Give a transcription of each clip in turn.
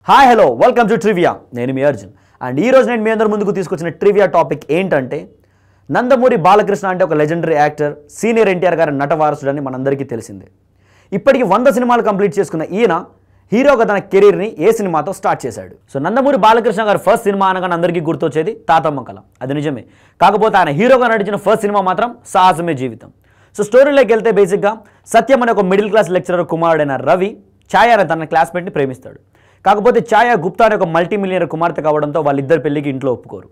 Hi hello welcome to trivia. నేను మీ Arjun. And ఈ రోజు నేను మీ అందరి ముందుకు తీసుకొచ్చిన ట్రివియా టాపిక్ ఏంటంటే, నందమూరి బాలకృష్ణ అంటే ఒక లెజెండరీ యాక్టర్, సీనియర్ ఎన్టీఆర్ గారి నట వారసుడని మనందరికీ తెలిసిందే. ఇప్పటికి 100 సినిమాలు కంప్లీట్ చేసుకున్న ఈయన హీరోగా తన కెరీర్ని ఏ సినిమాతో స్టార్ట్ చేశాడు? సో నందమూరి బాలకృష్ణ గారి ఫస్ట్ సినిమా అనగానే అందరికీ గుర్తొచ్చేది తాతమ్మ కళ. అది నిజమే. కాకపోతే ఆయన హీరోగా నటించిన ఫస్ట్ సినిమా మాత్రం సాహసమే జీవితం. సో స్టోరీలోకి వెళ్తే బేసిక్గా సత్యం అనే ఒక మిడిల్ క్లాస్ లెక్చరర్ కుమారుడైన రవి ఛాయ అనే తన క్లాస్మేట్ని ప్రేమిస్తాడు. కాకపోతే ఛాయ గుప్తా అనే ఒక మల్టీ మిలియనర్ కుమార్తె కావడంతో వాళ్ళిద్దరు పెళ్లికి ఇంట్లో ఒప్పుకోరు.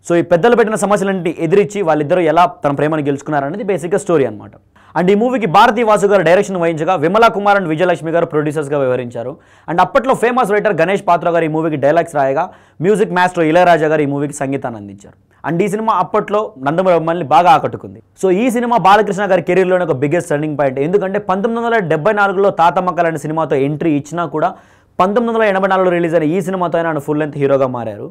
సో ఈ పెద్దలు పెట్టిన సమస్యలన్నింటి ఎదిరించి వాళ్ళిద్దరూ ఎలా తన ప్రేమను గెలుచుకున్నారనేది బేసిక్గా స్టోరీ అనమాట. అండ్ ఈ మూవీకి భారతీ వాసు గారు డైరెక్షన్ వహించగా విమలా కుమార్ అండ్ విజయలక్ష్మి గారు ప్రొడ్యూసర్స్గా వ్యవహరించారు. అండ్ అప్పట్లో ఫేమస్ రైటర్ గణేష్ పాత్ర గారు ఈ మూవీకి డైలాగ్స్ రాయగా మ్యూజిక్ మాస్టర్ ఇళయరాజా గారు ఈ మూవీకి సంగీతాన్ని అందించారు. అండ్ ఈ సినిమా అప్పట్లో నందమూరి అమ్మాయిని బాగా ఆకట్టుకుంది. సో ఈ సినిమా బాలకృష్ణ గారి కెరీర్లోనే ఒక బిగ్గెస్ట్ టర్నింగ్ పాయింట్. ఎందుకంటే 1974లో తాతమ్మ కళ అనే సినిమాతో ఎంట్రీ ఇచ్చినా కూడా 1984లో రిలీజ్ అయిన ఈ సినిమాతో ఆయన ఫుల్ లెంత్ హీరోగా మారారు.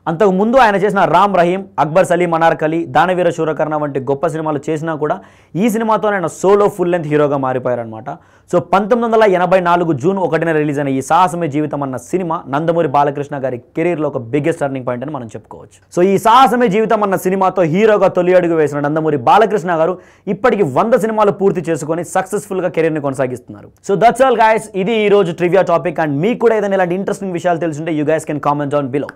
అంతకు ముందు ఆయన చేసిన రామ్ రహీం, అక్బర్ సలీం అనార్కలి, దానవీర శూరకర్ణ వంటి గొప్ప సినిమాలు చేసినా కూడా ఈ సినిమాతో ఆయన సోలో ఫుల్ లెంత్ హీరోగా మారిపోయారనమాట. సో 1984 జూన్ 1న రిలీజ్ అయిన ఈ సాహసమే జీవితం అన్న సినిమా నందమూరి బాలకృష్ణ గారి కెరీర్లో ఒక బిగ్గెస్ట్ టర్నింగ్ పాయింట్ అని మనం చెప్పుకోవచ్చు. సో ఈ సాహసమే జీవితం అన్న సినిమాతో హీరోగా తొలి అడుగు వేసిన నందమూరి బాలకృష్ణ గారు ఇప్పటికి 100 సినిమాలు పూర్తి చేసుకొని సక్సెస్ఫుల్గా కెరీర్ని కొనసాగిస్తున్నారు. సో దట్స్ ఆల్ గైస్, ఇది ఈ రోజు ట్రివియా టాపిక్. అండ్ మీకు కూడా ఏదైనా ఇలాంటి ఇంట్రెస్టింగ్ విషయాలు తెలుసుంటే you guys can comment down below.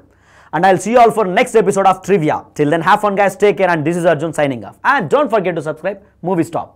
And I'll see you all for next episode of Trivia. Till then, have fun guys, take care, and this is Arjun signing off. And don't forget to subscribe Movie Stop.